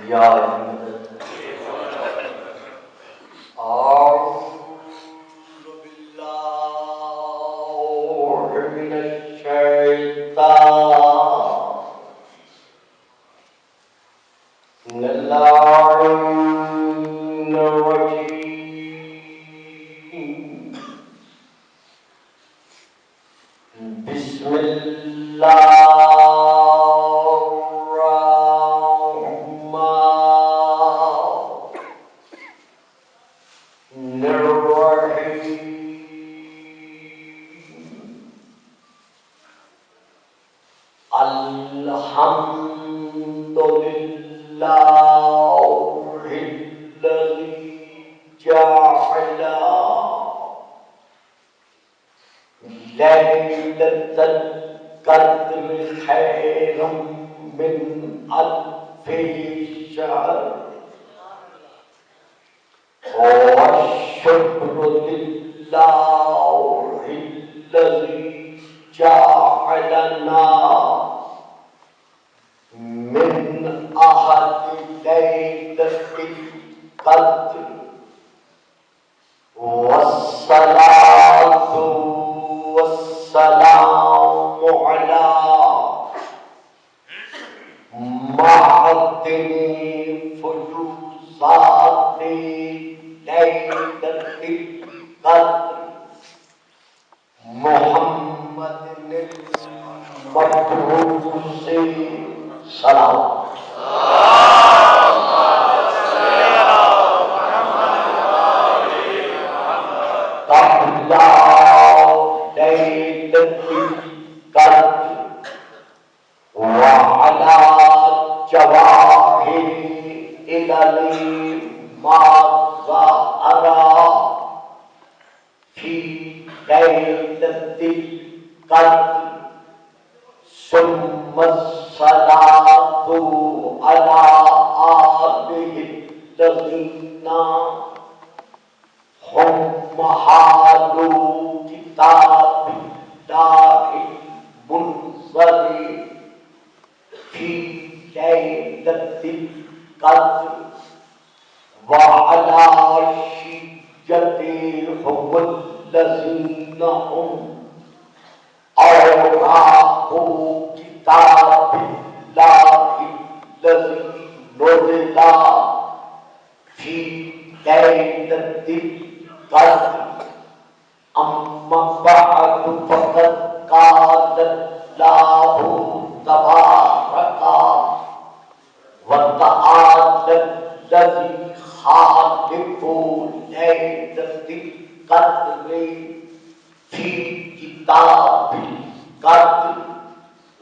یا مدد اعوذ باللہ من الشیطان اللعین الرجیم بسم اللہ الحمد للہ الذی جعل لیلۃ القدر خیر من الف شہر والشکر للہ الذی جعلنا من أحد ليلة القدر والصلاة والسلام على معدن فيوزات ليلة القدر محمد المبعوث سلام قبل ليلة القدر وعلى جواهر إلى ما ظهر في ليلة القدر ثم الصلاة على آله الذين هم حال كتاب الله المنزل في ليلة القدر وعلى شيعتهم الذين هم أوراق كتاب الله الذي نزل في ليلة القدر أما بعد فقد قال الله تبارك وتعالى الذي خالق ليلة القدر في كتاب القدر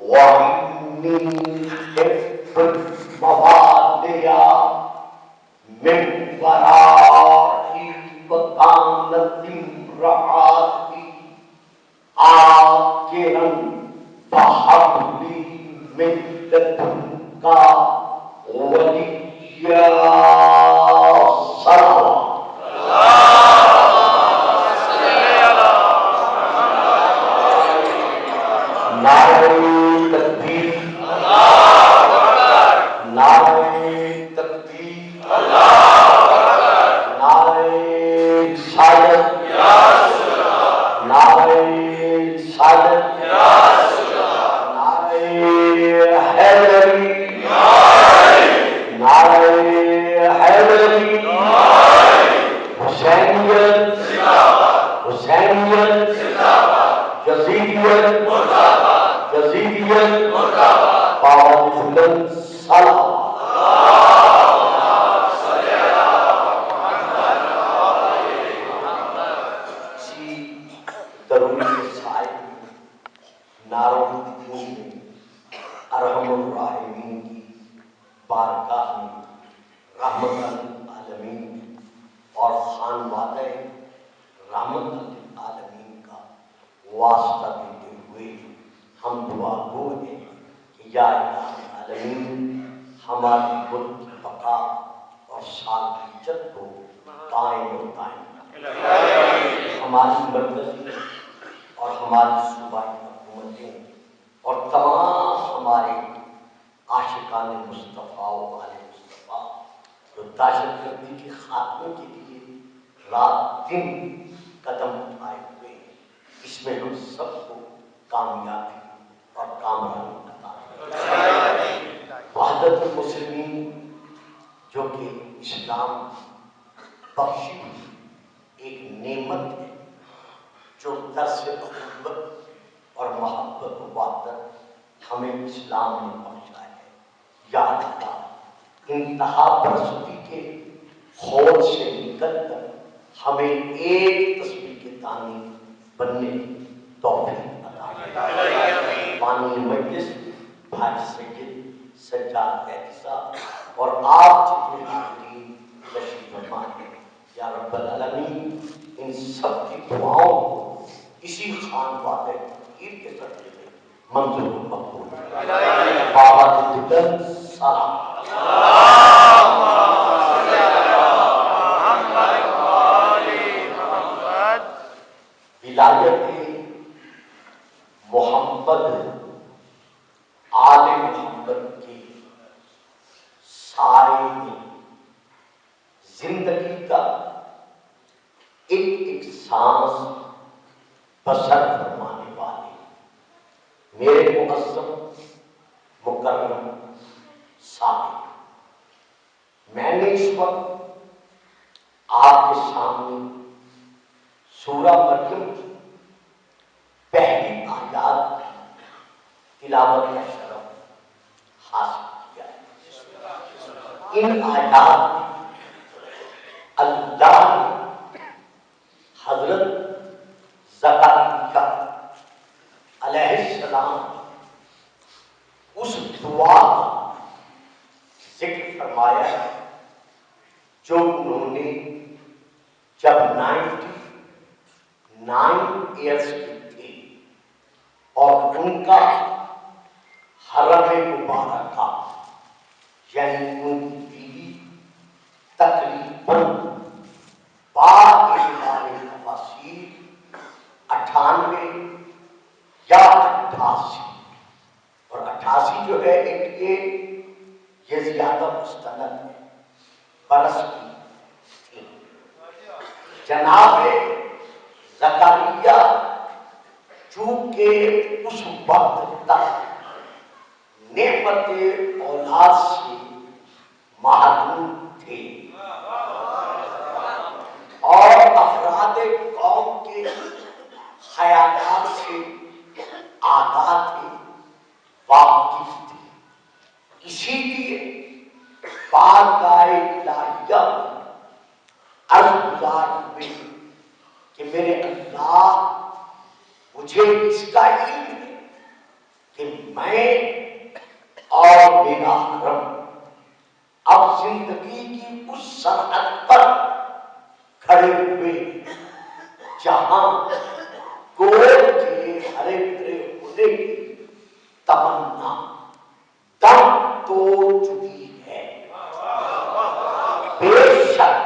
وإني خفت الموالي من ورائي وكانت امرأتي عاقرا فهب لي من لدنك وليا صلوات ارحم الراحمین کی بارگاہ میں رحمت للعالمین اور خانوادہ رحمت للعالمین کا واسطہ دیتے ہوئے ہم دعا گو ہیں کہ یا الہ العالمین ہماری ملک کی بقا اور سالمیت کو قائم و دائم ہماری مرکزی اور ہماری صوبائی حکومتیں اور تمام ہمارے عاشقان مصطفیٰ و آل مصطفیٰ جو دہشت گردی کے خاتمے کے لیے رات دن قدم اٹھائے ہوئے ہیں، اس میں ہم سب کو کامیابی اور کامرانی عطا فرمائے۔ وحدت المسلمین جو کہ اسلام بخشی ہوئی ایک نعمت ہے، جو درس محبت اور محبت و وحدت ہمیں اسلام نے بخشا ہے۔ یا اللہ، انتہا پرستی کے خول سے نکل کر ہمیں ایک تسبیح کے دانے بننے کی توفیق عطا فرمائے۔ بانی مجلس بھائی سید سجاد قیدی صاحب اور آپ جتنے حاضرین تشریف فرما ہیں، یا رب العالمین ان سب کی دعاؤں کو اسی خان والے فقیر کے صدقے میں منظور و مقبول بابا دیگر سلام۔ ولایت محمد آل محمد کی سائے میں زندگی کا ایک سانس بسر فرمانے والے میرے معظم مکرم صاحب، میں نے اس وقت آپ کے سامنے سورہ مریم کی پہلی آیات تلاوت کا شرف حاصل کیا ہے۔ ان آیات میں اللہ نے حضرت زکریا علیہ السلام اس دعا کا ذکر فرمایا ہے جو انہوں نے جب 99 ایئرس کے تھے اور ان کا حرم مبارکہ یعنی ان کی بیوی تقریباً 98 یا 88 اور 88 جو ہے ایک یہ زیادہ مستند ہے برس کی تھی۔ جناب زکریا چونکہ اس وقت تک نعمت اولاد سے محروم تھے اور افراد قوم کے خیالات سے آگاہ تھے، واقف تھے، اسی لیے بارگاہ الہیہ عرض گزار ہوئے کہ میرے اللہ، مجھے اس کا علم ہے کہ میں اور میرا حرم اب زندگی کی اس سرحد پر کھڑے ہوئے جہاں گول کے ہرے بھرے ہونے کی تمنا دم توڑ چکی ہے۔ بے شک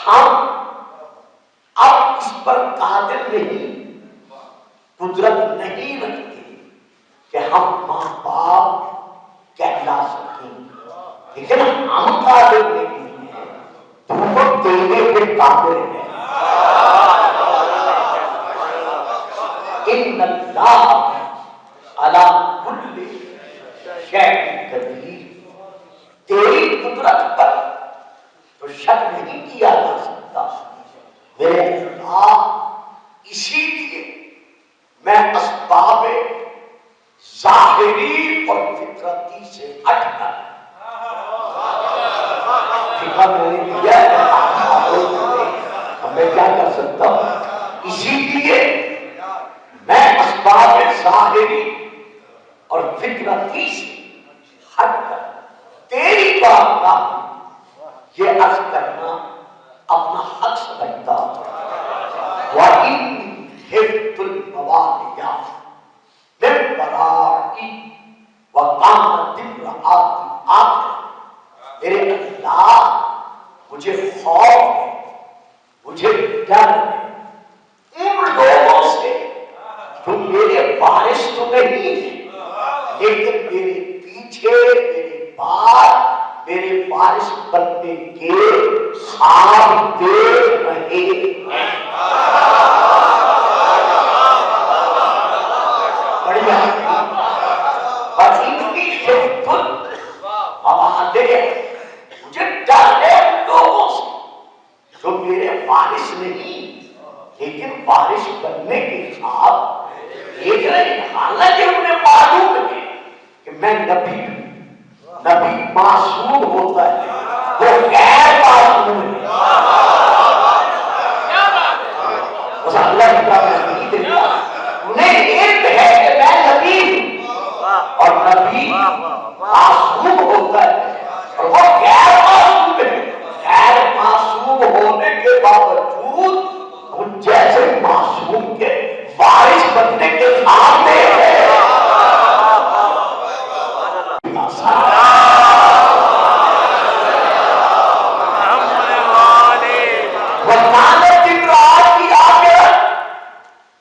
ہم اب اس پر قادر نہیں، قدرت نہیں رکھتے کہ ہم ماں باپ کہلا سکیں، لیکن ہم قادر نہیں ہیں، دھوپ دینے پہ قادر ہیں۔ ان اللہ علی کل شیء قدیر، تیری قدرت پر تو شک نہیں کیا جا سکتا میرے اللہ، اسی لیے میں اسباب ظاہری اور فطرتی سے ہٹ کر میں نے دیا اب میں کیا کر سکتا ہوں، اسی لیے میں اسباب ظاہری اور فطرتی سے ہٹ کر تیری بارگاہ یہ عرض کرنا اپنا حق سمجھتا ہوں۔ وَإِنِّي خِفْتُ الْمَوَالِيَ مِن وَرَائِي وَكَانَتِ امْرَأَتِي عَاقِرًا، میرے اللہ مجھے خوف ہے، مجھے ڈر ہے ان لوگوں سے جو میرے وارث تو نہیں ہیں لیکن میرے پیچھے، میرے بعد تیرے وارث بننے کے خواب دیکھ رہے ہیں۔ بڑھیا اور اتنی شفت مجھے ڈر ہے ان لوگوں سے جو میرے وارث نہیں لیکن وارث بننے کے خواب دیکھ رہے ہیں، حالانکہ انہیں معلوم ہے کہ میں نبی ہوں۔ نبی معصوم ہوتا ہے، وہ غیر معصوم ہے۔ بس اللہ کی طرف نہیں دیتا، انہیں علم ہے کہ میں نبی ہوں اور نبی معصوم ہوتا ہے اور وہ غیر معصوم ہے۔ غیر معصوم ہونے کے باوجود ان جیسے معصوم کے وارث بننے کے سامنے ہے۔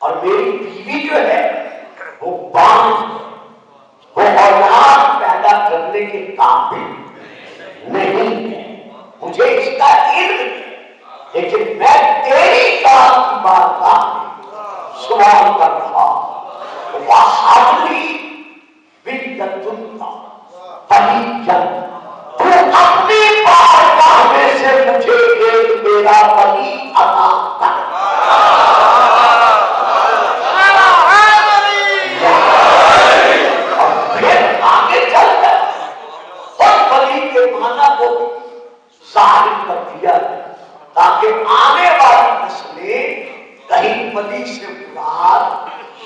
اور میری بیوی جو ہے وہ وہ اولاد پیدا کرنے کے قابل نہیں ہے، مجھے اس کا علم ہے، لیکن میں تیری ذات کی بارگاہ میں سوال کر رہا ہوں، وَحَبْلِي مِن لَدُنْكَ وَلِيًّا، تو اپنی بارگاہ میں سے مجھے ایک میرا ولی عطا کر۔ ظاہر کر دیا تاکہ آنے والی نسلیں کہیں ولی سے مراد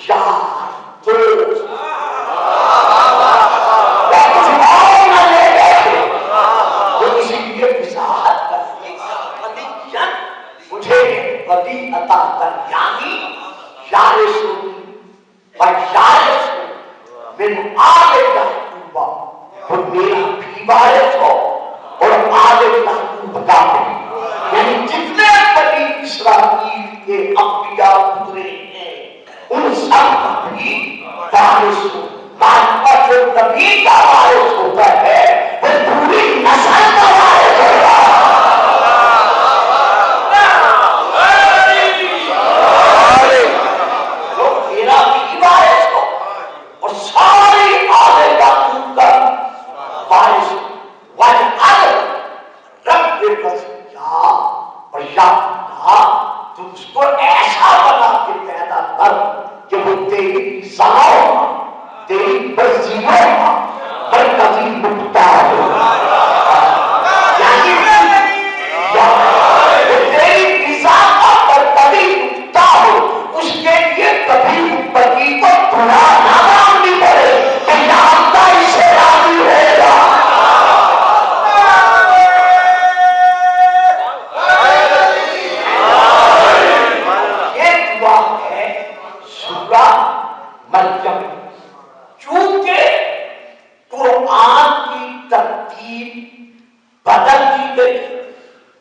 یار دوست یا کچھ اور نہ لے بیٹھے، تو اسی لیے وضاحت کر دی مجھے ولی عطا کر، یعنی یارثنی ویارث من آل یعقوب، وہ میرا بھی وارث ہو اور آل یعقوب کا بھی، یعنی جتنے بنی اسرائیل کے انبیاء گزرے ہیں ان سب کا بھی وارث ہو۔ مانتا جو نبی کا وارث ہوتا ہے وہ پوری نسل کا وارث ہوتا ہے۔ تو میرا بھی وارث ہو اور ساری آل یعقوب کا وارث ہو۔ اور یا تو اس کو ایسا بنا کے پیدا کر کہ وہ تیری ذات تیری وظیفہ پر کبھی مکتا ہو، یعنی وہ تیری ذات پر کبھی مکتا ہو، اس کے لیے کبھی امتی کو برا نہ ماننی پڑے کہ یادتا اسے راضی ہوگا۔ مریم، چونکہ قرآن کی ترتیب بدل دی گئی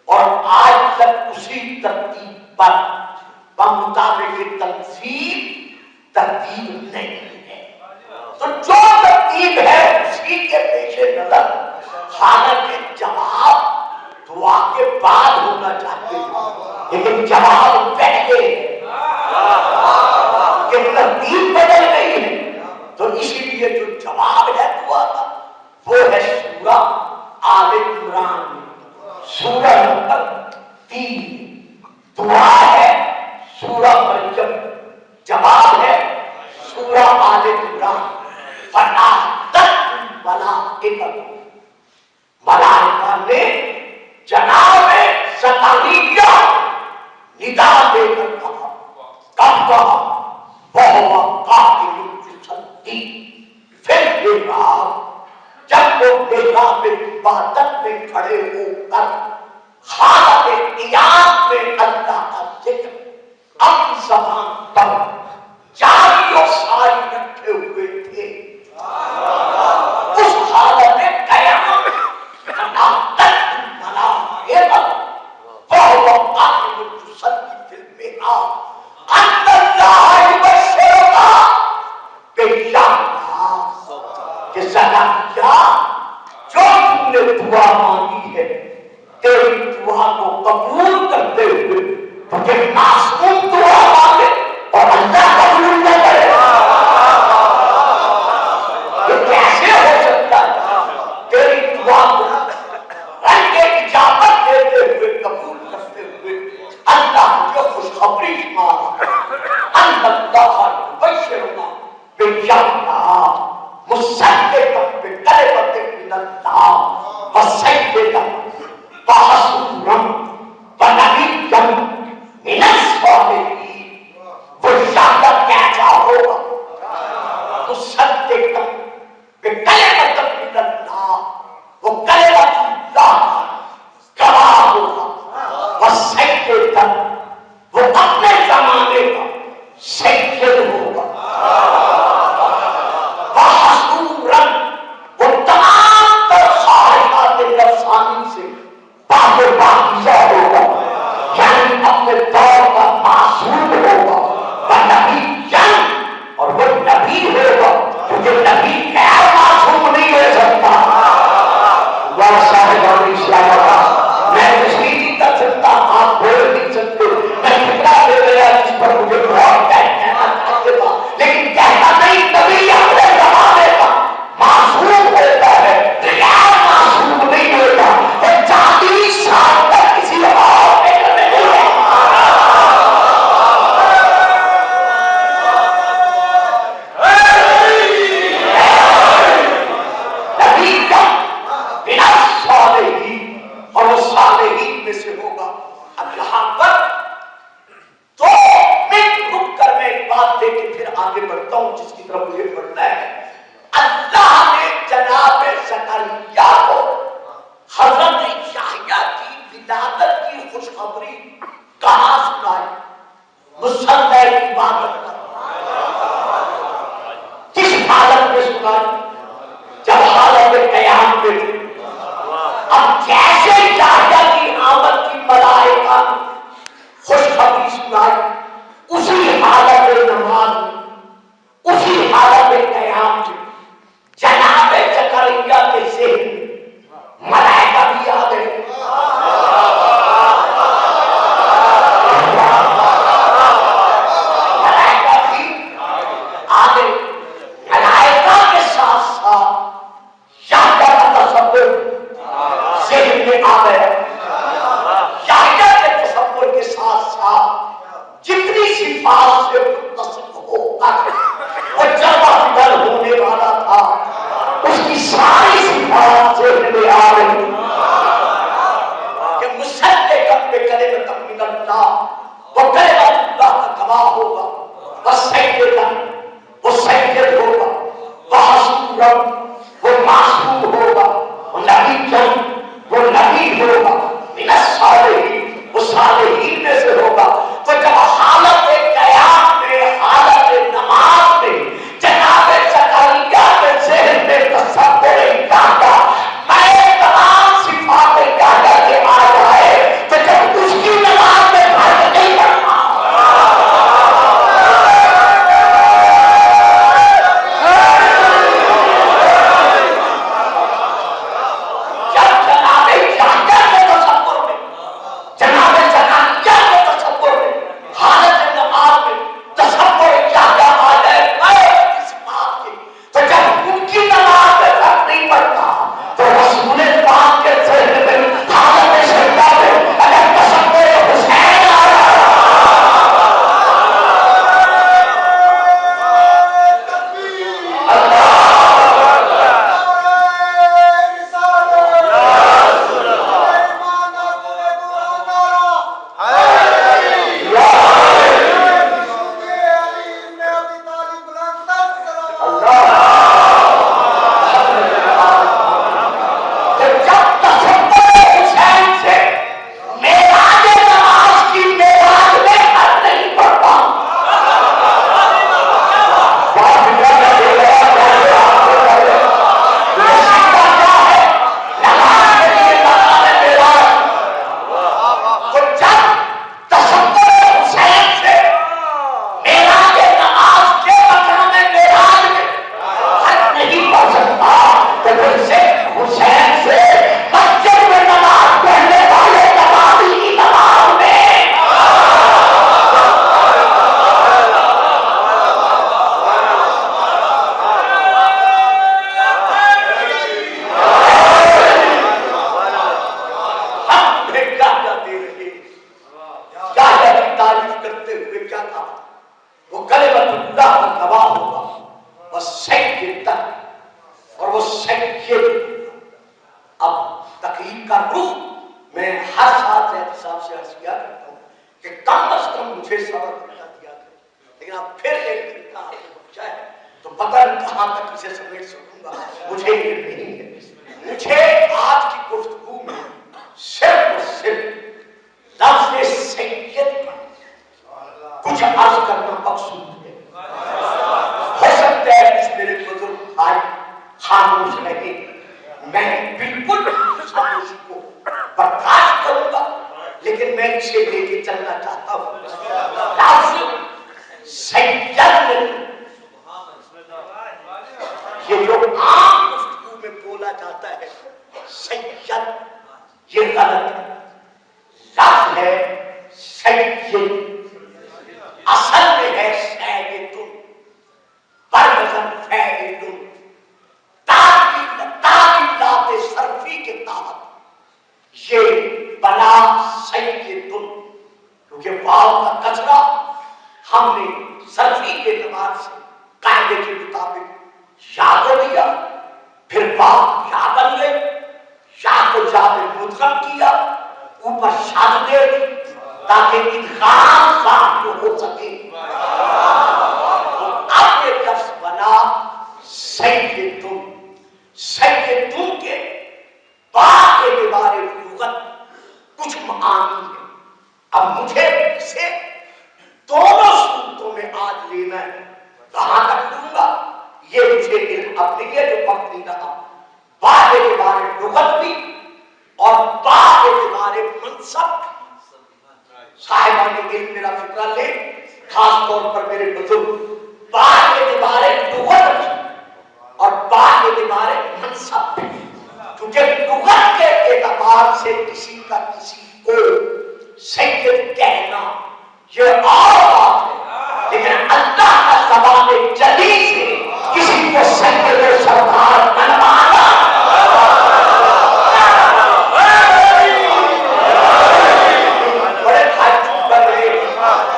اور آج تک اسی ترتیب پر بمطابق تنظیم ترتیب نہیں ہے، تو جو ترتیب ہے اسی کے پیش نظر حالانکہ جواب دعا کے بعد ہونا چاہتے ہیں لیکن جواب پہلے کہ ترتیب بدل گئی ہے، تو اسی لیے جو جواب ہے دعا کا وہ ہے سورہ آل عمران میں، سورہ نمبر 3 دعا ہے سورہ مریم، جواب ہے سورہ آل عمران۔ فنادت الملائکۃ، ملائکہ نے جناب زکریا ندا دے کر کہا، کب کہا؟ وَهُوَ قَائِمٌ يُصَلِّي، پھر یہ کہا جب وہ محراب عبادت میں کھڑے ہو کر حالت قیام میں اللہ کا ذکر اپنی زبان پر جاری و ساری رکھے ہوئے تھے، اس حالت قیام فنادت الملائکۃ وَهُوَ قَائِمٌ يُصَلِّي فِي الْمِحْرَابِ أَنَّ اللَّهَ يُبَشِّرُكَ کہ زکریا جو تم نے دعا وحسورا ونبیا من الصالحین. وہ شہادت کیسا ہوگا؟ مصدقا بکلمۃ من اللہ، وہ کلمۃ اللہ گواہ ہوگا. وسیدا، وہ اپنے زمانے کا سید ہوگا. وحسورا، وہ تمام تر خواہشات نفسانی سے پاکیزہ ہوگا، یعنی اپنے دور کا معصوم ہوگا. ونبیا، اور وہ نبی ہوگا کیونکہ نبی غیر معصوم نہیں ہو سکتا. اللہ صاحب میں تشریح کر سکتا، آپ بول نہیں سکتے. میں ٹکڑا دے گیا جس پر مجھے بہت کہنا چاہتے تھا، لیکن کہنا نہیں. نبی اپنے زمانے کا معصوم ہوتا ہے، غیر معصوم نہیں ہوتا. اور 40 سال تک کسی اور نے نہیں ہے. اور وہ صالحین میں سے ہوگا. اب یہاں پر تو میں رک کر میں ایک بات دے کے پھر آگے بڑھتا ہوں جس کی طرف مجھے بڑھنا ہے. اللہ نے جناب زکریا کو حضرت یحییٰ کی ولادت کی خوشخبری کہاں سنائی؟ مصلی عبادت پر. کس حالت میں سنائی؟ جب حالت قیام میں تھے. اب جیسے یحییٰ کی آمد کی ملائکہ خوشخبری سنائی، اسی حالت نماز میں، اسی حالت قیام میں جناب زکریا کے ذہن ملائکہ بھی آ گئے. ملائکہ بھی آ گئے. ملائکہ کے ساتھ ساتھ یحییٰ کا تصور ذہن میں آ گیا. یحییٰ کے تصور کے ساتھ ساتھ جتنی صفات سے متصف ہو کر وہ جمع فکر ہونے والا تھا، اس کی ساری صفات ذہن میں آ گئی کہ مصدقا بکلمۃ من اللہ، وہ کلمۃ اللہ کا گواہ ہوگا. وسیدا، وہ سید ہوگا. وحسورا، وہ معصوم ہوگا. ونبیا، وہ نبی ہوگا. من الصالحین، وہ صالحین میں سے ہوگا. تو جب حالت قیام میں، حالت نماز میں جناب زکریا کے ذہن میں تصور یحییٰ، میں تمام صفات یحییٰ کے آ جائے تو جب اس کی نماز میں فرق نہیں پڑتا. میں ہر سال زید صاحب سے عرض کیا کرتا ہوں کہ کم از کم مجھے سبق دیا کریں، لیکن اب پھر ایک طریقہ آپ کو بخشا ہے تو پتہ نہیں کہاں تک اسے سمیٹ سکوں گا، مجھے یہ نہیں ہے۔ مجھے آج کی گفتگو میں صرف اور صرف لفظ سید کچھ عرض کرنا مقصود ہے۔ ہو سکتا ہے کچھ میرے بزرگ بھائی خاموش رہے، میں بالکل خاموشی کو برداشت کروں گا، لیکن میں اسے لے کے چلنا چاہتا ہوں۔ لفظ سید یہ جو عام گفتگو میں بولا جاتا ہے سید، یہ غلط ہے۔ لفظ ہے سید، اصل میں ہے سیدن، برمزن فیعل، تعلیلات صرفی کے تحت یہ بنا سیدن، کیونکہ واو کا کسرہ ہم نے صرفی کے اعتبار سے قاعدے کے مطابق یا کو دیا، پھر واو یا بن گئی، یا کو جا میں مدغم کیا، اوپر شاد دے دی تاکہ ادغام ظاہر ہو سکے۔ اب یہ لفظ بنا سیدن۔ سیدن کے بعد اعتبار لغت کچھ معانی ہے۔ اب مجھے اسے دونوں صورتوں میں آج لینا ہے، کہاں تک لوں گا یہ مجھے علم اب نہیں ہے، جو وقت نہیں رہا۔ بعد اعتبار لغت بھی اور بعد اعتبار منصب۔ صاحبان علم میرا فکرہ لے، خاص طور پر میرے بزرگ، بعد اعتبار لغت اور بعد اعتبار منصب، کیونکہ لغت کے اعتبار سے کسی کا کسی کو سید کہنا یہ اور بات ہے، لیکن اللہ کا زبان جلی سے کسی کو سید و سردار بنوانا بڑے تعجب کر رہے ہیں۔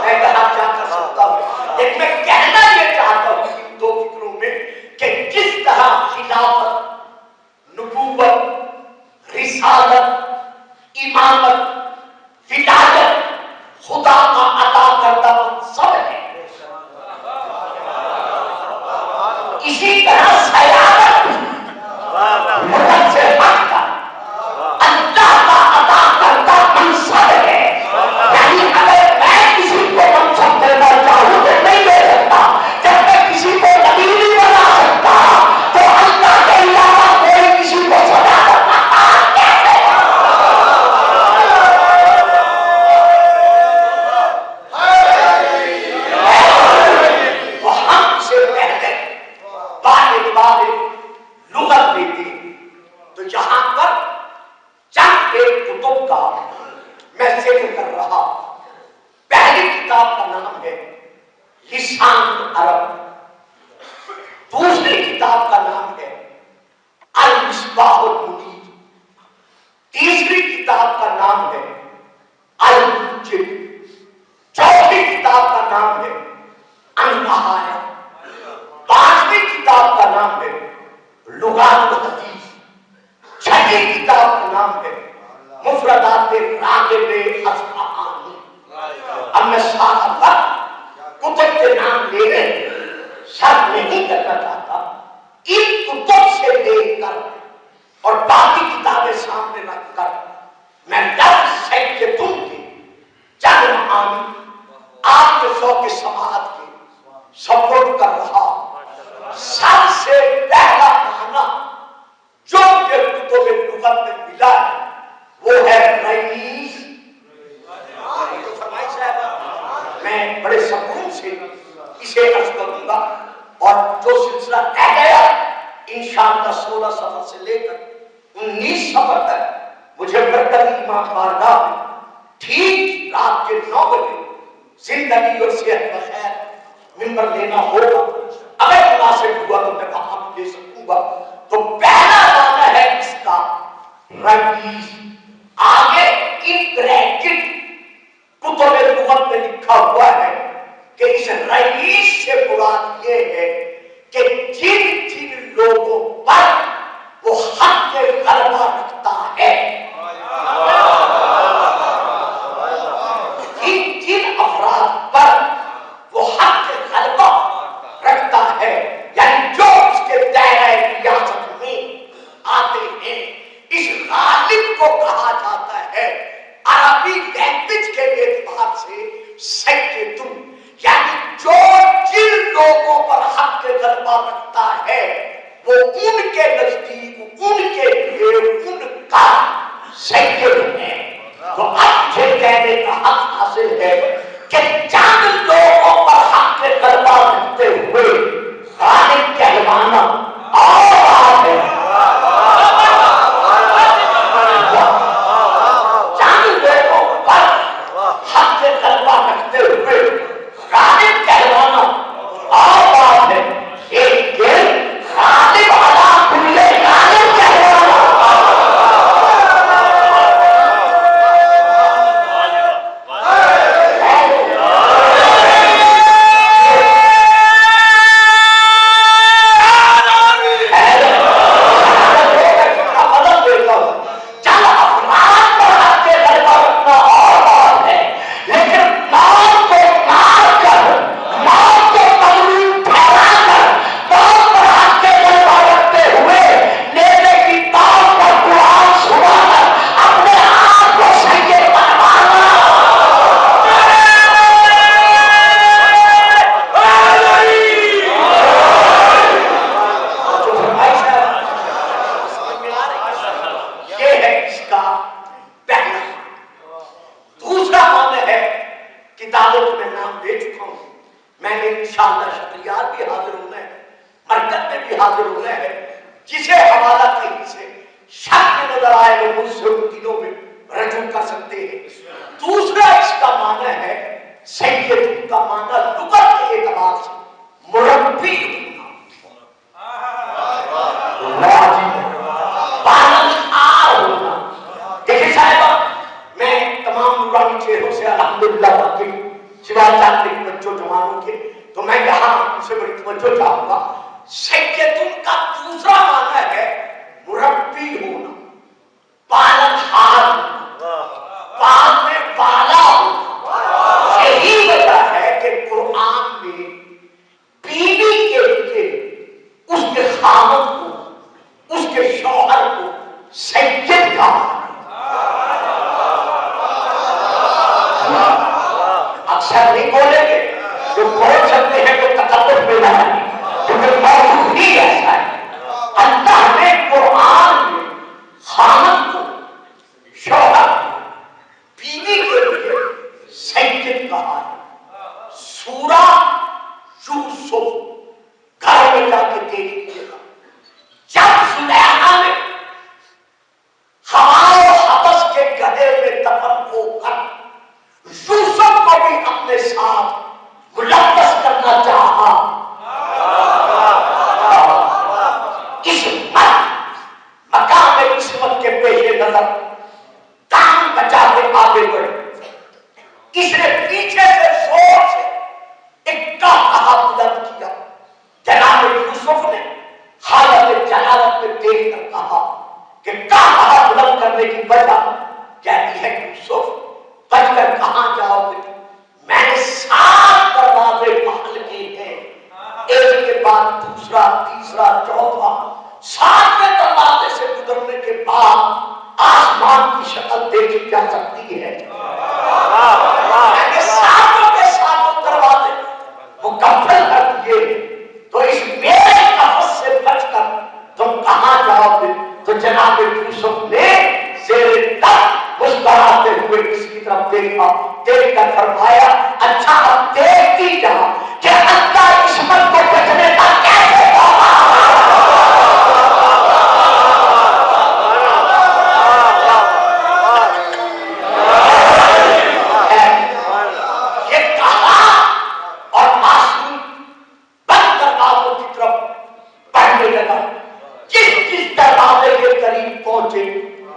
میں کہاں کیا کر سکتا ہوں، لیکن میں کہنا یہ چاہتا ہوں ان دو فکروں میں کہ جس طرح خلافت، نبوت، رسالت، امامت، ولایت خدا کا عطا کردہ منصب ہے، اسی طرح سیادت ملک سے ہٹ کر اللہ کا عطا کردہ منصب ہے۔ یعنی اگر میں کسی کو منصب دینا چاہوں تو نہیں دے سکتا، جب میں کسی کو نبی نہیں بنا سکتا تو اللہ کے علاوہ کوئی کسی کو صداقت کا کام کیسے لغت لیتے تو یہاں پر چند ایک کتب کا میں ذکر کر رہا۔ پہلی کتاب کا نام ہے لسان عرب، دوسری کتاب کا نام ہے المصباح المنیر، تیسری کتاب کا نام ہے المنجم، چوتھی کتاب کا نام ہے النہایہ، پانچویں کتاب کا نام ہے لغات الحدیث، چھٹی کتاب کا نام ہے مفردات راغب اصفہانی۔ اب میں سارا وقت کتب کے نام لے رہے سب نہیں کرنا چاہتا، ان کتب سے لے کر اور باقی کتابیں سامنے رکھ کر میں لفظ سیدن کے چند معانی آپ کے ذوق سماعت کے سپورٹ کر رہا۔ سب سے پہلا معنی جو یہ کتب لغت میں ملا ہے وہ ہے رئیس۔ میں بڑے سکون سے اسے عرض کروں گا، اور جو سلسلہ رہ گیا انشاءاللہ 16 سفر سے لے کر 19 سفر تک مجھے مرکزی امام بارگاہ میں ٹھیک رات کے 9 بجے زندگی اور صحت بخیر منبر لینا ہوگا۔ اگر مناسب ہوا تو میں وہاں بھی دے سکوں گا۔ تو پہلا معنی ہے اس کا رئیس۔ آگے ان بریکٹ کتب لغت میں لکھا ہوا ہے کہ اس رئیس سے مراد یہ ہے کہ جن جن لوگوں پر وہ حق غلبہ رکھتا ہے ہیں. اس غالب کو کہا جاتا ہے عربی لینگویج کے اعتبار سے سیدن، یعنی جو جن لوگوں پر حق کے غلبہ رکھتا ہے وہ ان کے نزدیک ان کے لیے ان کا سید ہے. تو اب یہ کہنے کا حق حاصل ہے کہ چند لوگوں پر حق کے غلبہ رکھتے ہوئے غالب کہلوانا اور بات ہے. چند لوگوں پر حق کے غلبہ رکھتے ہوئے غالب کہلوانا اور بات ہے. ایک دن غالب علا کل غالب کہلوانا.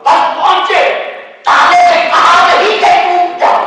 بس پہنچے تالے سے کہا نہیں کہ ٹوٹ جاؤ.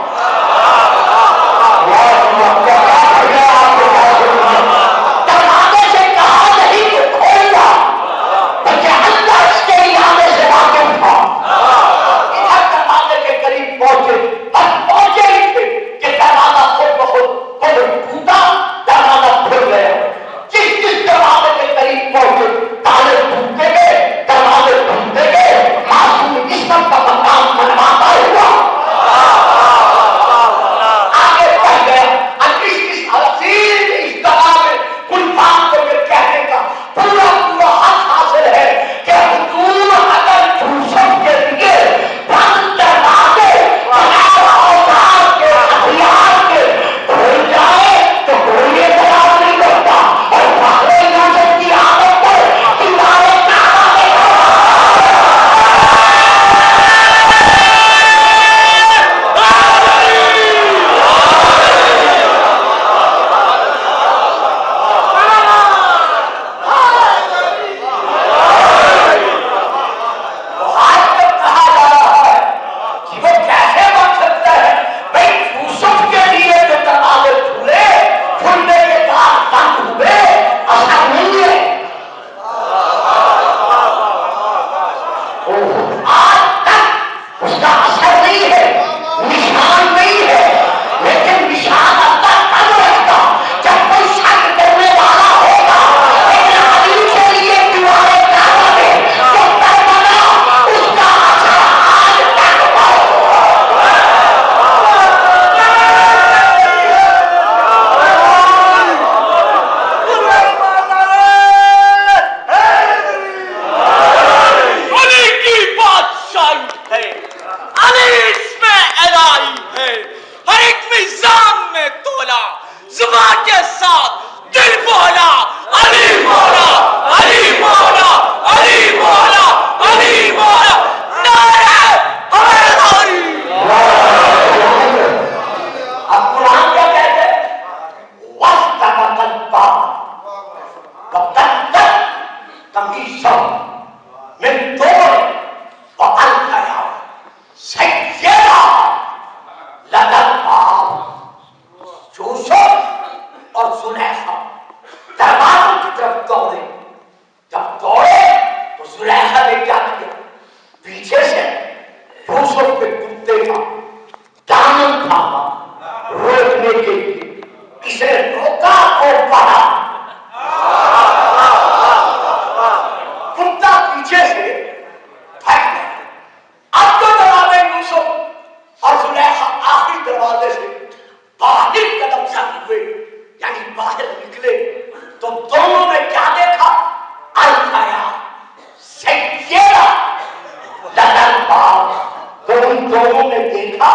ان دونوں نے دیکھا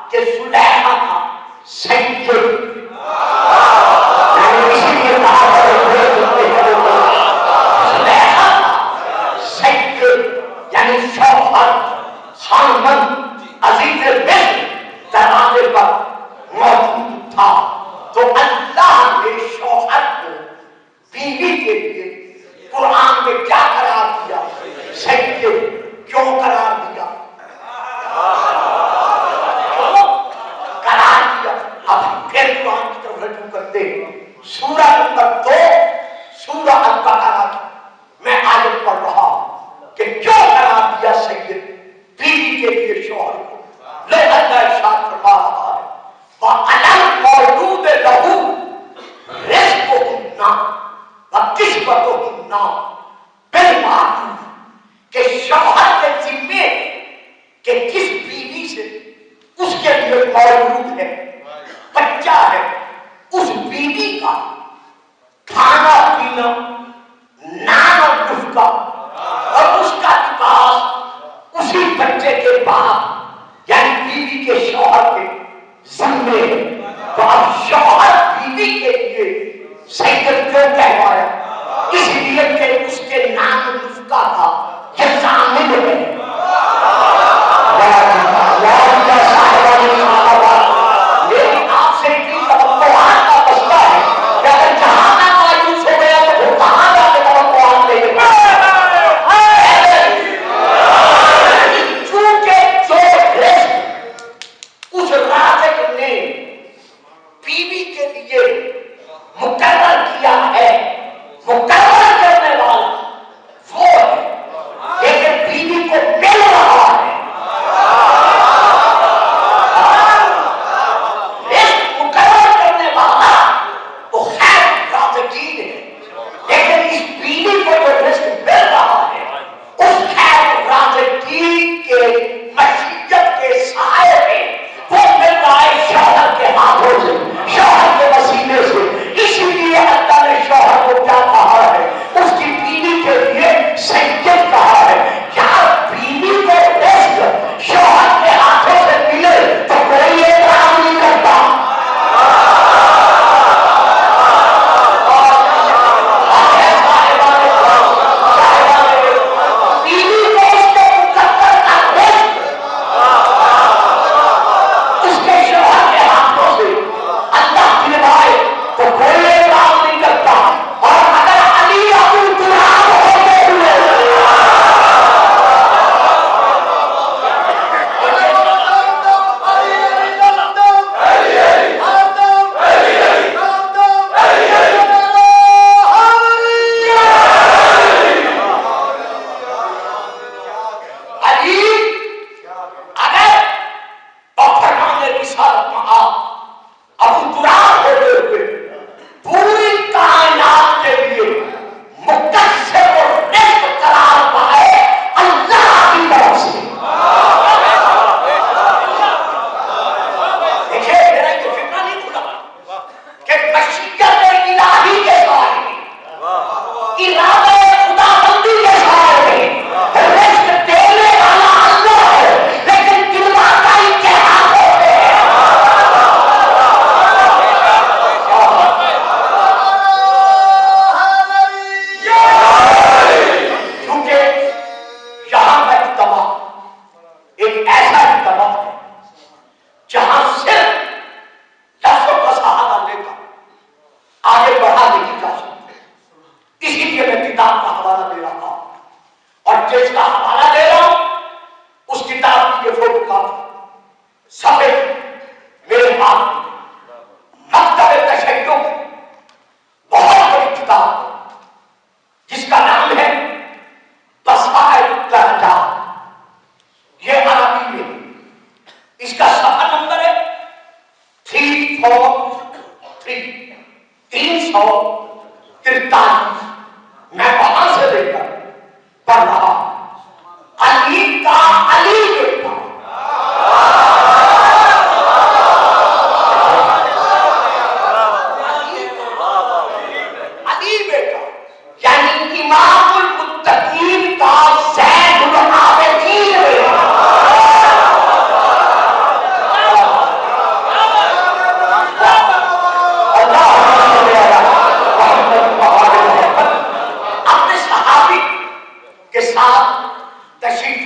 کہ زلیخا کا سید اسی لیے زلیخا کا سید یعنی شوہر خاندان عزیز مصر دروازے پر موجود تھا، تو اللہ نے شوہر کو بیوی کے لیے قرآن میں کیا قرار دیا؟ سید کیوں قرار دیا؟ قرار دیا۔ اب پھر قرآن کی طرف رجوع کرتے ہیں، سورہ نمبر 2 سورہ البقرہ میں آیت پڑھ رہا ہوں کہ کیوں قرار دیا سید بیوی کے لیے شوہر کو۔ لو اللہ ارشاد فرما رہا ہے وَعَلَى الْمَوْلُودِ لَهُ رِزْقُهُنَّ وَكِسْوَتُهُنَّ بِالْمَعْرُوفِ، کہ شوہر کے ذمے کہ جس بیوی سے اس کے لیے مولود ہے، بچہ ہے، اس بیوی کا کھانا پینا، نان اور نفقہ اور اس کا لباس اسی بچے کے باپ یعنی بیوی کے شوہر کے ذمے ہے۔ تو اب شوہر بیوی کے لیے سید کیوں کہوایا؟ اس لیے کہ اس کے نام نفقہ کا یہ ضامن ہے۔ لیکن آپ سے اتنی توقعات کا مسئلہ ہے کہ اگر جہاں مایوس ہو گیا تو وہ کہاں جا کے توقعات لے گا؟ چونکہ جو رزق اس رازق نے بیوی کے لیے مقرر کیا ہے، مقرر کرنے والا وہ ہے، لیکن بیوی کو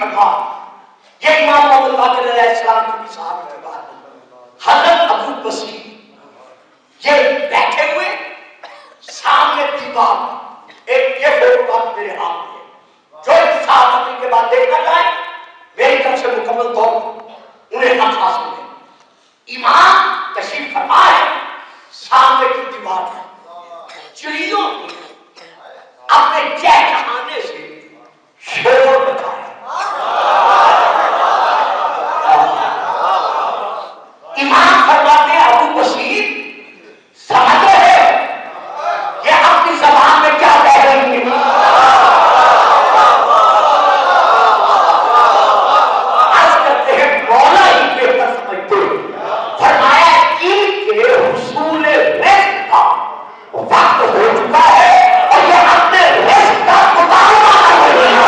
فرما یہ امام محمد باقر علیہ السلام کی مثال کی بات ہے. حضرت ابو بصیر یہ بیٹھے ہوئے سامنے دیوار ایک یہ فوٹو میرے ہاتھ میں جو انتخاب کرنے کے بعد دیکھنا چاہے میری طرف سے مکمل طور پر انہیں حق حاصل ہے. امام تشریف فرما ہے سامنے کی دیوار ہے. چڑیوں اپنے چہچہانے سے شور بچایا. امام فرماتے ہیں ابو بصیر سمجھتے ہیں یہ اپنی زبان میں کیا کہہ رہی ہیں. عرض کرتے ہیں مولا ہی بہتر سمجھتے. فرمایا عید کے حصول رزق کا وقت ہو چکا ہے اور یہ اپنے رزق کا مطالبہ کر رہی ہے.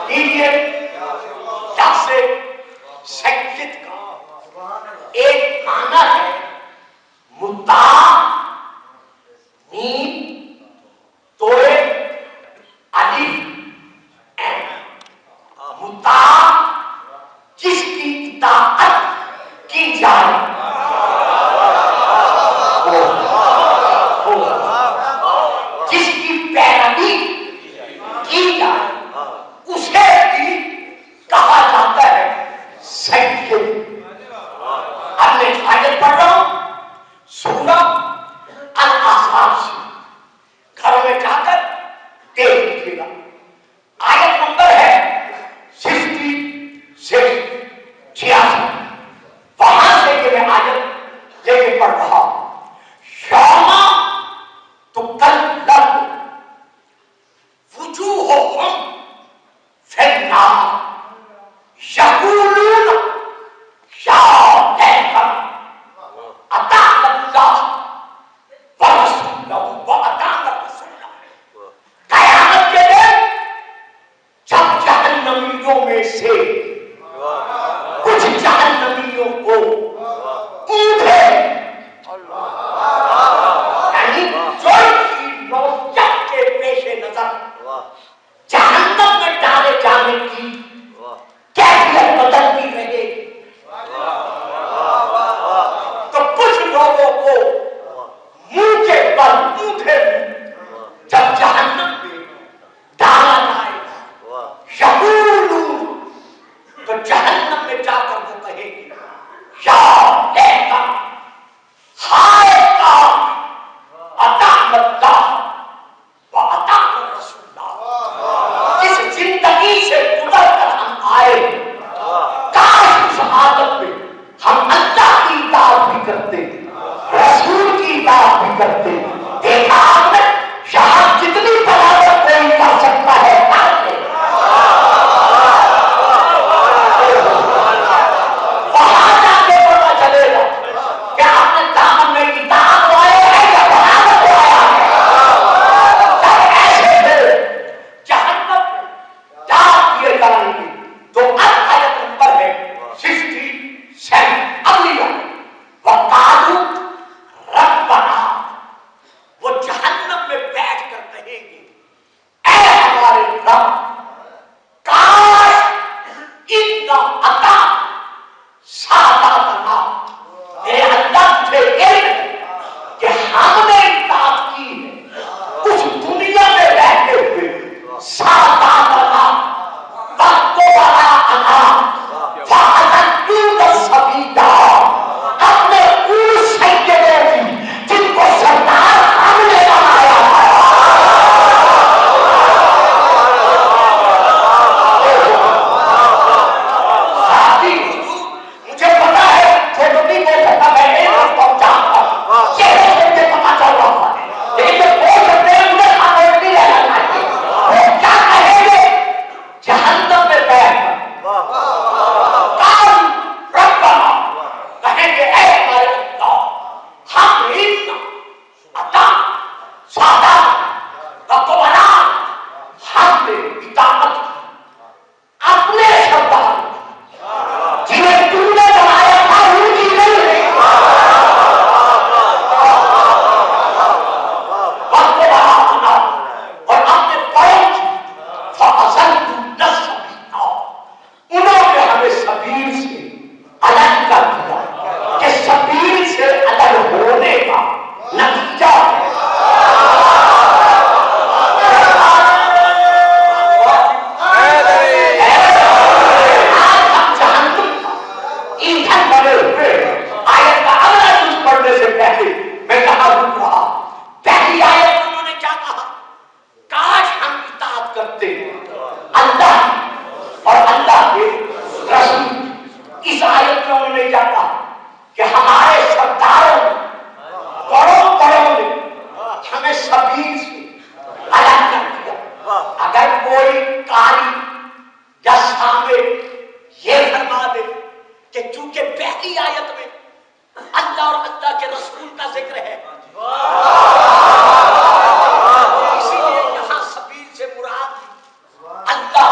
دیجیے لفظ سید کا ایک معنی ہے مطاع میم توڑے الف مطاع جس کی اطاعت کی جائے جس کی پیروی کی جائے اسے بھی کہا جاتا ہے سید۔ اب میں آیت پڑھ رہا ہوں سورہ الاحزاب سے، گھروں میں جا کر دیکھ لیجیے گا۔ آیت نمبر ہے 66 86، وہاں سے یہ میں آیت لے کے پڑھ رہا ہوں۔ یوم تکلم وجوہہم فی النار یقولون یا لیتنا اطعنا اللہ ورسولہ واطعنا الرسول۔ قیامت کے دن جب جہنمیوں میں سے کچھ جہنمیوں کو اونٹے یعنی جو چیز نوعیت کے پیش نظر جہنم میں ڈالے جانے کی کیفیت بدلتی رہے تو کچھ لوگوں کو منہ کے بل اونٹے جب جہنم میں ڈالا جائے یقولون تو جہنم میں جا کر وہ کہے گی یا لیتا ہائے کاش اطعنا اللہ واطعنا الرسول۔ جس زندگی سے گزر کر ہم آئے کاش اس عادت میں ہم اللہ کی اطاعت بھی کرتے رسول کی اطاعت بھی کرتے۔ دیکھا آپ نے یہاں جتنی بغاوت کوئی کر سکتا ہے وہاں جا کے پتا چلے گا کہ آپ نے دامن میں اطاعت لائے ہے یا بغاوت لایا ہے۔ جب ایسے پھر جہنم ڈال دیے جائیں گے تو اب آیت نمبر ہے 67 اگلی وقالوا ربنا، وہ جہنم میں بیٹھ کر کہیں گے اے ہمارے رب کاش اتنا عطا ساداتنا، اے اللہ تجھے علم کہ ہم نے اطاعت کی ہے اس دنیا میں رہتے ہوئے ساداتنا وقبراءنا فأضلونا السبیلا، اپنے ان سیدوں کی جن کو سردار ہم نے بنایا ہے۔ ساتھی مجھے پتا ہے چھوٹو نہیں بول سکتا، میں ایک وقت پہنچا چہرے سے مجھے پتا چل رہا ہے، لیکن جو بول سکتے ہیں مجھے خاموش نہیں رہنا چاہیے۔ وہ کیا کہیں گے جہنم میں بیٹھ کر قالوا ربنا، کہیں گے اے ہمارے اللہ ہم اتنا عطا سادات وقبراء، ہم نے اطاعت کی اپنے سردار جنہیں تم نے بنایا تھا ان کی نہیں، وقبراءنا، اور اپنے قوم کی فأضلونا السبیلا، انہوں نے ہمیں سبیل سے الگ کر دیا کہ سبیل سے الگ ہونے کا نتیجہ ہے آج ہم جہنم کا ایندھن بنے ہوئے۔ آیت کا اگلا جز پڑھنے سے پہلے میں کہاں رک رہا، پہلی آیت انہوں نے کیا کہا، کاش ہم اطاعت کرتے اللہ اور اللہ کے رسول کی۔ اس آیت میں انہوں نے کیا کہا کہ ہمارے سرداروں نے بڑوں نے ہمیں سبیل سے الگ کر دیا۔ اگر کوئی قاری یا سامع یہ فرما دے کہ چونکہ پہلی آیت میں اللہ اور اللہ کے رسول کا ذکر ہے اسی لیے یہاں سبیل سے مراد اللہ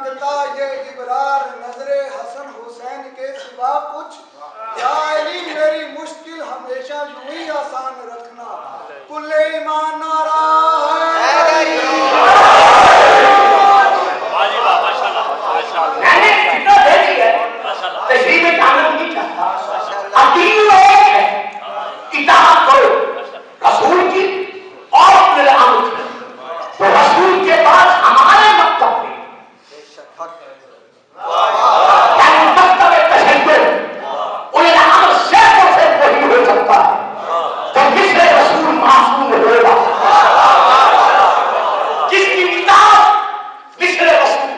مانگتا یہ ابرار نظر حسن حسین کے سوا کچھ، یا علی میری مشکل ہمیشہ یوں ہی آسان رکھنا، کل ایمان نعرہ میں نے اتنا دے دی ہے تشریح میں جانا نہیں چاہتا. عقیدہ ایک ہے، اطاعت کرو رسول کی اور اپنے عمل کی. تو رسول کے بعد ہمارے مکتب میں یعنی مکتب تشدد انہیں عمل صرف اور صرف وہی ہو سکتا ہے تو جس سے رسول معصوم ہوگا، جس کی اطاعت مثل رسول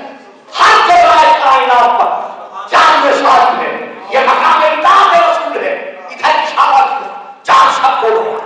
ہر جگہ کائنات پر جان میں شامل ہے. یہ مقام اطاعت رسول ہے. ادھر اشارہ کیا جان سب کو گیا.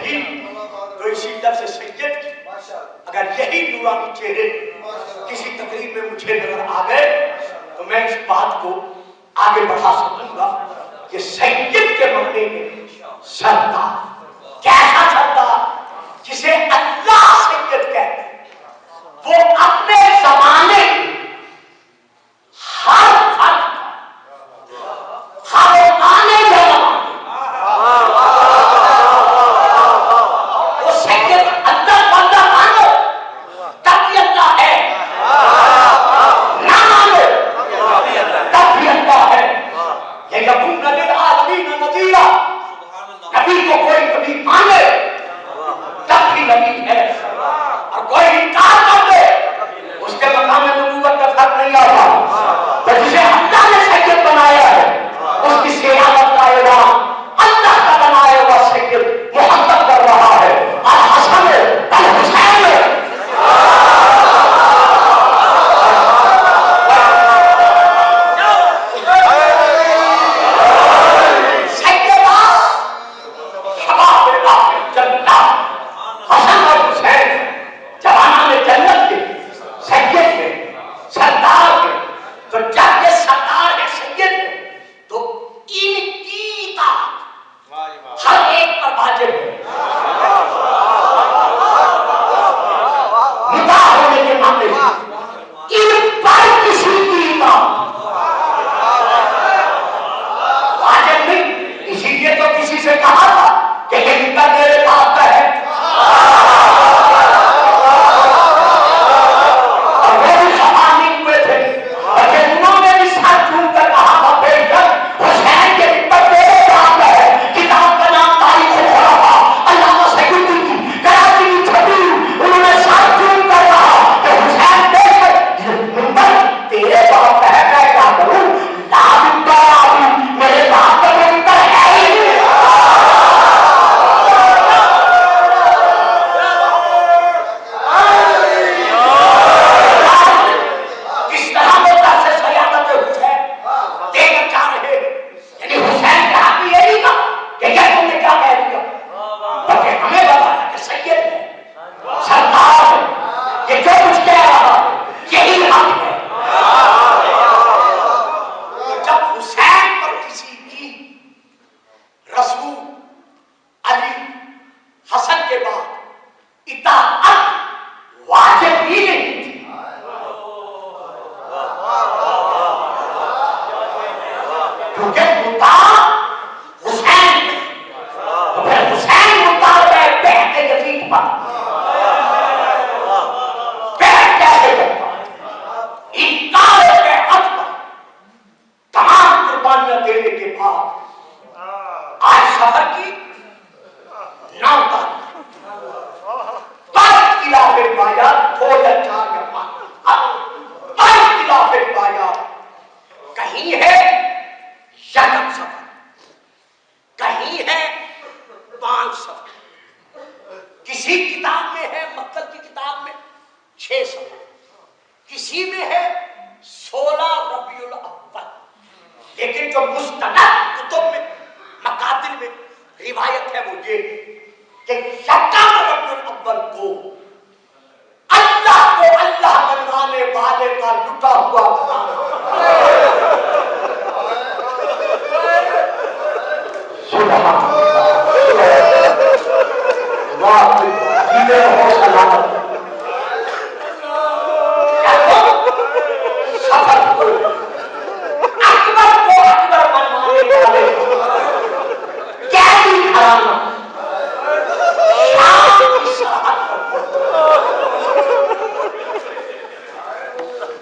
یہی تو اسی لفظ سید کی اگر یہی نورانی چہرے کسی تقریب میں مجھے نظر آ گئے تو میں اس بات کو آگے بڑھا سکوں گا کہ سید کے معنی میں سردار، کیسا سردار؟ جسے اللہ سید کہتے ہیں، وہ اپنے زمانے ہر فرد ہر آنے وہ سید اللہ بندہ مانو تب بھی اللہ ہے، نہ مانو تب بھی اللہ ہے۔ یہ یکون للعالمین نذیرا، نبی کو کوئی کبھی مانے تب بھی نبی ہے، اور کوئی انکار کر دے اس کے مقام نبوت کا فرق نہیں آتا۔ تو جسے اللہ نے سید بنایا ہے اس کی سیادت کا اعلان اللہ کا بنایا ہوا سید محمد کر رہا ہے۔ الحسن الحسین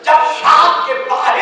جب شام کے باہر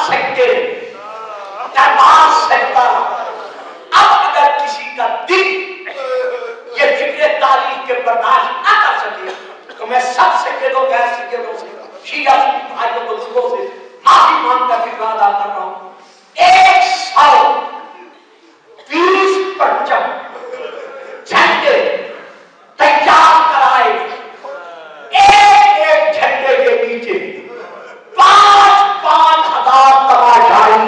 سکتے دربار سکتا رہا. اب اگر کسی کا دل یہ فکر تاریخ کے برداشت نہ کر سکے تو میں سب سکتوں غیر سکتوں سے شیعہ بھائیوں بزرگوں سے معافی مانگ کر فکر ادا کر رہا ہوں. 120 پرچم جھنڈے تیار کرائے, ایک ایک جھنڈے کے نیچے 5,000 تماشائی.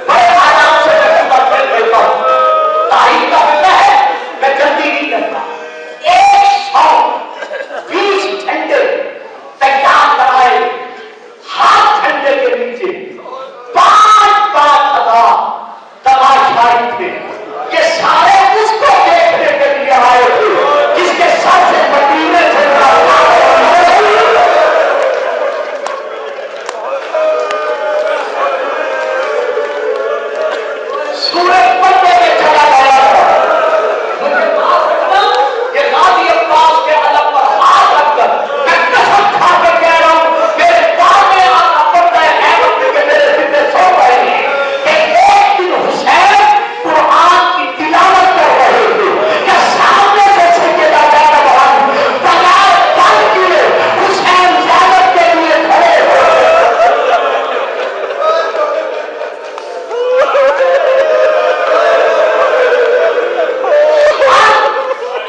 بڑے آرام سے میں پورا کر دیتا ہوں, تاریخ کا فکر ہے, میں جلدی نہیں کرتا. 120 جھنڈے تیار کرائے, ہاتھ جھنڈے کے نیچے 5,000 تماشائی تھے. یہ سارے اس کو دیکھنے کے لیے آئے تھے جس کے سر سے مدینے سے سورج پردے میں چلا گیا تھا. مجھے معاف رکھنا, یہ غازی عباس کے علم پر ہاتھ رکھ کر میں قسم کھا کے کہہ رہا ہوں, میرے کامے آنا پڑتا ہے کہ میرے فکر سو گئے ہیں کہ ایک دن حسین قرآن کی تلاوت کر رہے تھے کہ سامنے سے سیدہ زینب بغیر پل کیے حسین زینب کے لیے کھڑے ہوئے.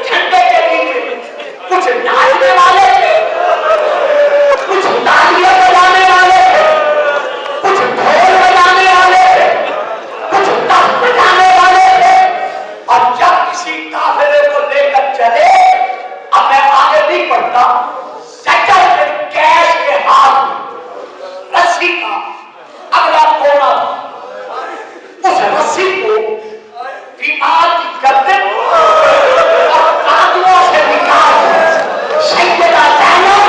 جھنڈے کے نیچے کچھ ناچنے والے تھے, کچھ تالیاں بجانے والے تھے, کچھ ڈھول بجانے والے تھے, کچھ تخت بجانے والے تھے. اور جب کسی قافلے کو لے کر چلے, اب میں آگے نہیں پڑھتا, سیکل میں کیش کے ہاتھ میں رسی کا اگلا کونا تھا. اس رسی کو بیمار کی گردن اور کانٹوں سے نکال سیدہ زینب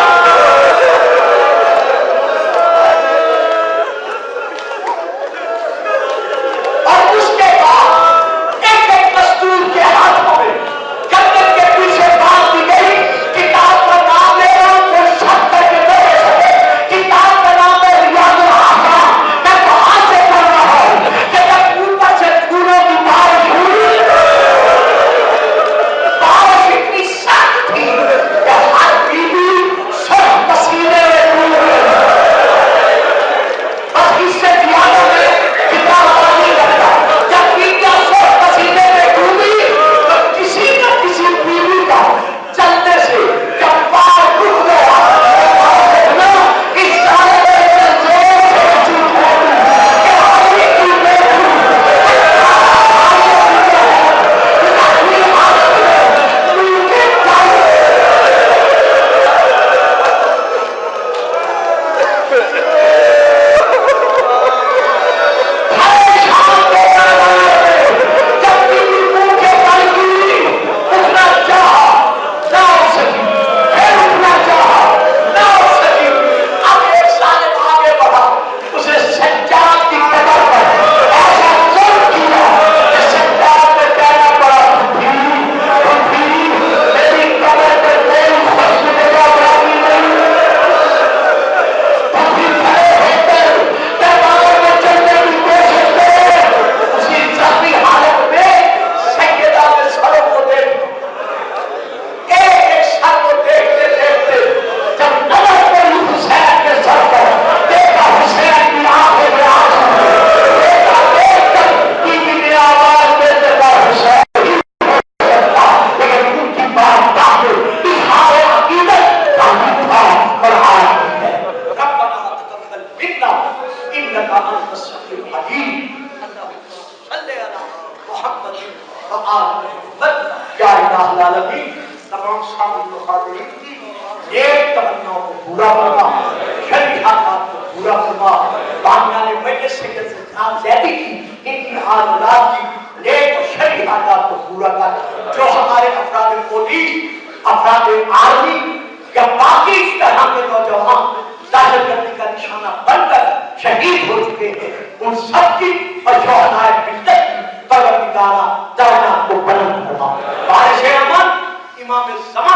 اور اس کے بعد ایک ایک مزدور کے ہاتھوں میں گردن کے پیچھے باندھ دی گئی. کتاب کا نام لے رہا ہوں, کوئی شک کر کے نہ لے سکے. کتاب کا نام ہے ریاض الاحکام. میں وہاں سے پڑھ رہا ہوں کہ جب اوپر سے پھولوں کی بارش ہوئی, بارش اتنی سخت تھی کہ ہر بیوی سرخ پسینے میں ڈوب گئی. بس اس سے زیادہ میں کتنا پانی لگتا. جب بیویاں سرخ پسینے میں ڈوبی تو کسی نہ کسی بیوی کا چلنے سے جب پار ڈوب گیا, دیکھنا اس سارے میں زور سے چوٹ رہی کہ آدمی کی تمام سامنے خاطرین کی نیک تمناؤں کو پورا کرنا, شریعت کو پورا کرنا. بامیان مجلس سے جناب زیدی کی ان کی حاضرات کی نیک و شریعت کو پورا کر. جو ہمارے افراد پولیس, افراد آرمی یا باقی اس طرح کے نوجوان دہشت گردی کا نشانہ بن کر شہید ہو چکے ہیں, ان سب کی اور شہدائے ملت کی پروردگارہ درجات کو بلند فرما. بارش امن امام زمان